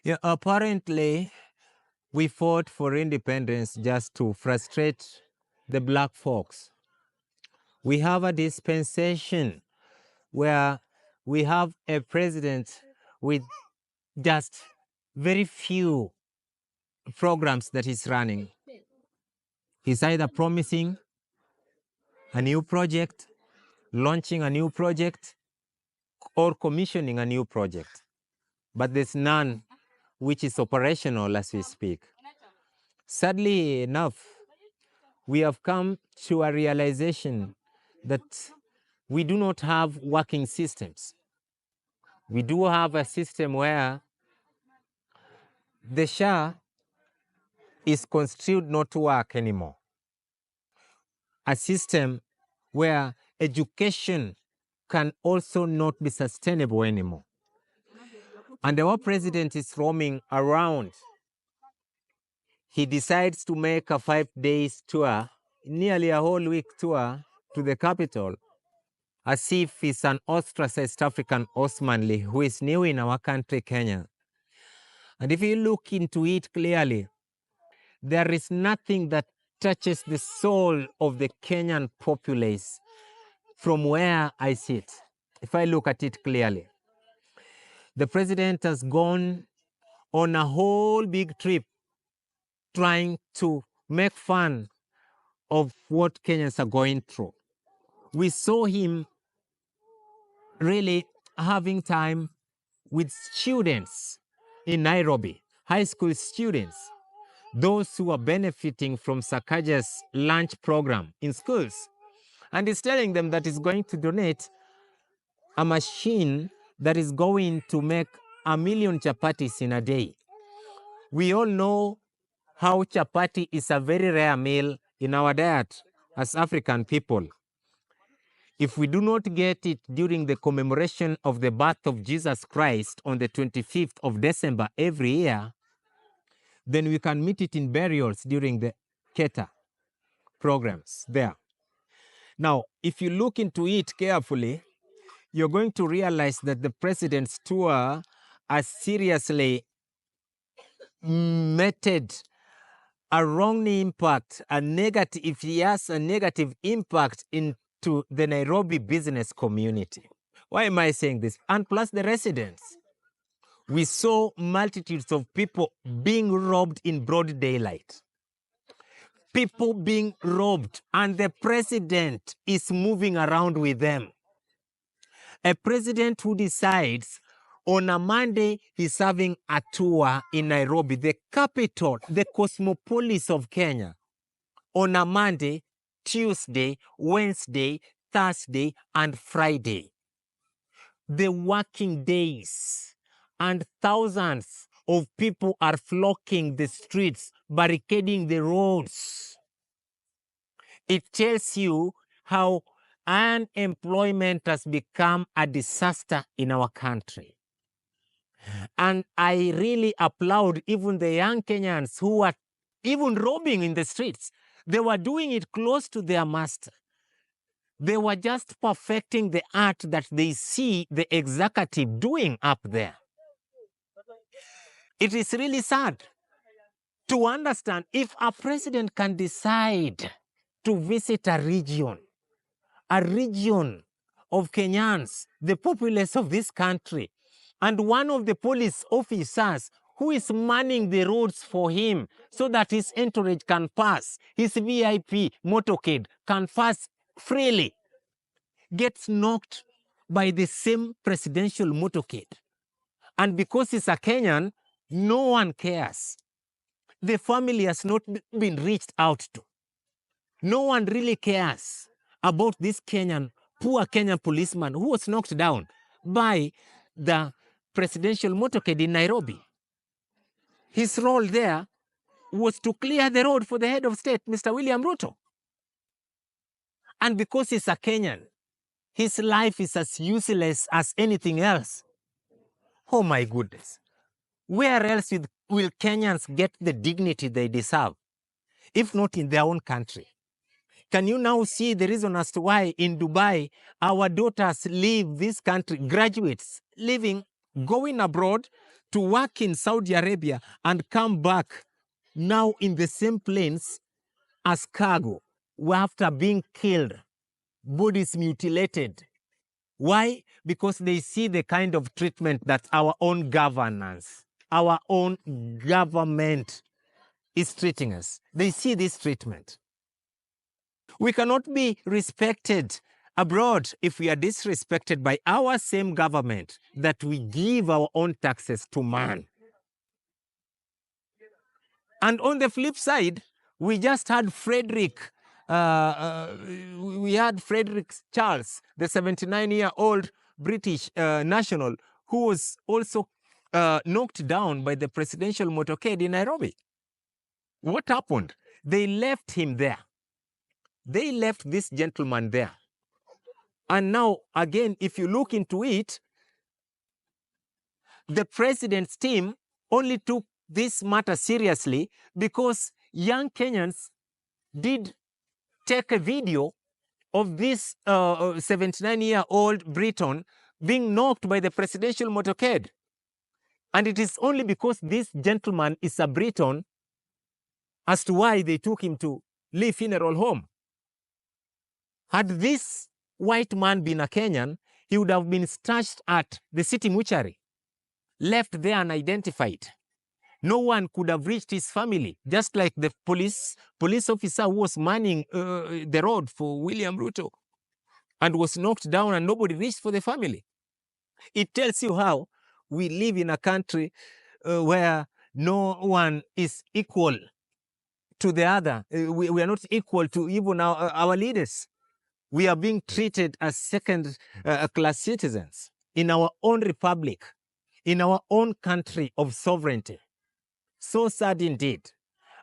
Yeah, apparently, we fought for independence just to frustrate the black folks. We have a dispensation where we have a president with just very few programs that he's running. He's either promising a new project, launching a new project, or commissioning a new project. But there's none which is operational as we speak. Sadly enough, we have come to a realization that we do not have working systems. We do have a system where the SHA is construed not to work anymore. A system where education can also not be sustainable anymore. And our president is roaming around. He decides to make a 5 days tour, nearly a whole week tour to the capital, as if he's an ostracized African Osmanli who is new in our country, Kenya. And if you look into it clearly, there is nothing that touches the soul of the Kenyan populace from where I sit. If I look at it clearly, the president has gone on a whole big trip trying to make fun of what Kenyans are going through. We saw him really having time with students in Nairobi, high school students, those who are benefiting from Sakaja's lunch program in schools. And he's telling them that he's going to donate a machine that is going to make 1 million chapatis in a day. We all know how chapati is a very rare meal in our diet as African people. If we do not get it during the commemoration of the birth of Jesus Christ on the 25th of December every year, then we can meet it in burials during the Keta programs there. Now, if you look into it carefully, you're going to realize that the president's tour has seriously meted a wrong impact, a negative, if he has a negative impact into the Nairobi business community. Why am I saying this? And plus the residents. We saw multitudes of people being robbed in broad daylight. People being robbed, and the president is moving around with them. A president who decides on a Monday he's having a tour in Nairobi, the capital, the cosmopolis of Kenya, on a Monday, Tuesday, Wednesday, Thursday, and Friday. The working days, and thousands of people are flocking the streets, barricading the roads. It tells you how unemployment has become a disaster in our country. And I really applaud even the young Kenyans who are even robbing in the streets. They were doing it close to their master. They were just perfecting the art that they see the executive doing up there. It is really sad to understand if a president can decide to visit a region of Kenyans, the populace of this country, and one of the police officers who is manning the roads for him so that his entourage can pass, his VIP motorcade can pass freely, gets knocked by the same presidential motorcade. And because he's a Kenyan, no one cares. The family has not been reached out to. No one really cares about this poor Kenyan policeman who was knocked down by the presidential motorcade in Nairobi. His role there was to clear the road for the head of state, Mr. William Ruto. And because he's a Kenyan, his life is as useless as anything else. Oh my goodness. Where else will Kenyans get the dignity they deserve, if not in their own country? Can you now see the reason as to why in Dubai, our daughters leave this country, graduates, going abroad to work in Saudi Arabia and come back now in the same planes as cargo after being killed, bodies mutilated. Why? Because they see the kind of treatment that our own governance, our own government is treating us. They see this treatment. We cannot be respected abroad if we are disrespected by our same government that we give our own taxes to man. And on the flip side, we just had Frederick Charles, the 79-year-old British national, who was also knocked down by the presidential motorcade in Nairobi. What happened? They left him there. They left this gentleman there. And now, again, if you look into it, the president's team only took this matter seriously because young Kenyans did take a video of this 79-year-old Briton being knocked by the presidential motorcade. And it is only because this gentleman is a Briton as to why they took him to Lee Funeral Home. Had this white man been a Kenyan, he would have been stashed at the city mortuary, left there unidentified. No one could have reached his family, just like the police officer who was manning the road for William Ruto and was knocked down and nobody reached for the family. It tells you how we live in a country where no one is equal to the other. We are not equal to even our leaders. We are being treated as second-class citizens in our own republic, in our own country of sovereignty. So sad indeed.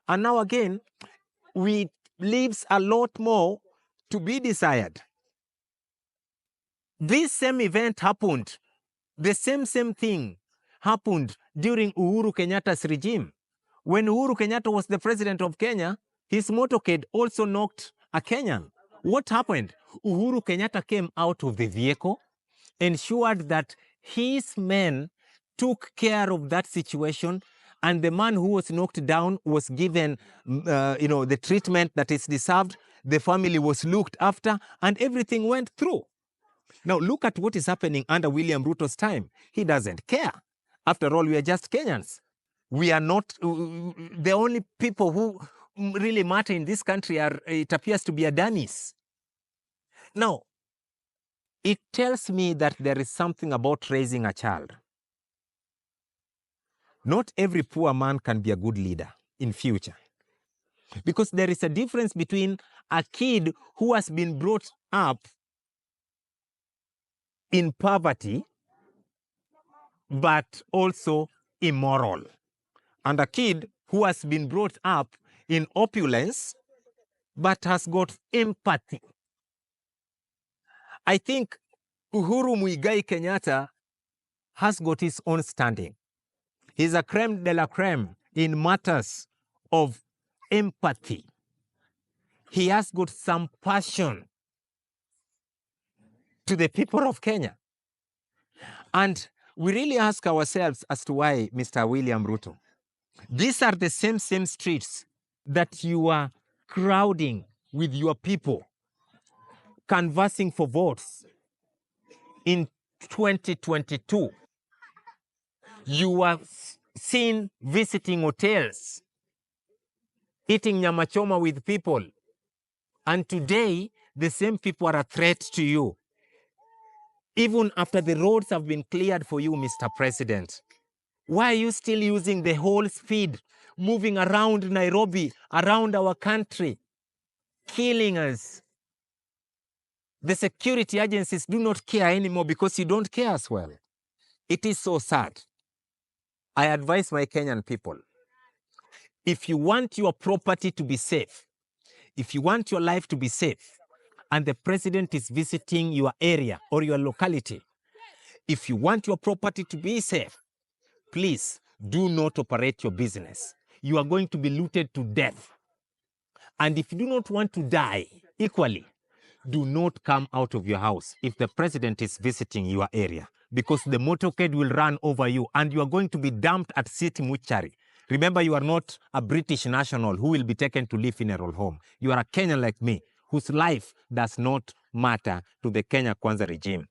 And now again, we leaves a lot more to be desired. This same event happened, the same thing happened during Uhuru Kenyatta's regime. When Uhuru Kenyatta was the president of Kenya, his motorcade also knocked a Kenyan. What happened? Uhuru Kenyatta came out of the vehicle, ensured that his men took care of that situation, and the man who was knocked down was given the treatment that is deserved. The family was looked after, and everything went through. Now look at what is happening under William Ruto's time. He doesn't care. After all, we are just Kenyans. We are not the only people who really matter in this country it appears to be Adanis. Now, it tells me that there is something about raising a child. Not every poor man can be a good leader in future. Because there is a difference between a kid who has been brought up in poverty, but also immoral, and a kid who has been brought up in opulence, but has got empathy. I think Uhuru Muigai Kenyatta has got his own standing. He's a creme de la creme in matters of empathy. He has got some passion to the people of Kenya. And we really ask ourselves as to why, Mr. William Ruto, these are the same streets that you are crowding with your people, canvassing for votes. In 2022, you are seen visiting hotels, eating nyama choma with people. And today, the same people are a threat to you. Even after the roads have been cleared for you, Mr. President, why are you still using the whole speed, moving around Nairobi, around our country, killing us? The security agencies do not care anymore because you don't care as well. It is so sad. I advise my Kenyan people, if you want your property to be safe, if you want your life to be safe, and the president is visiting your area or your locality, if you want your property to be safe, please do not operate your business. You are going to be looted to death. And if you do not want to die equally, do not come out of your house if the president is visiting your area. because the motorcade will run over you and you are going to be dumped at city mortuary. Remember, you are not a British national who will be taken to live funeral home. You are a Kenyan like me, whose life does not matter to the Kenya Kwanza regime.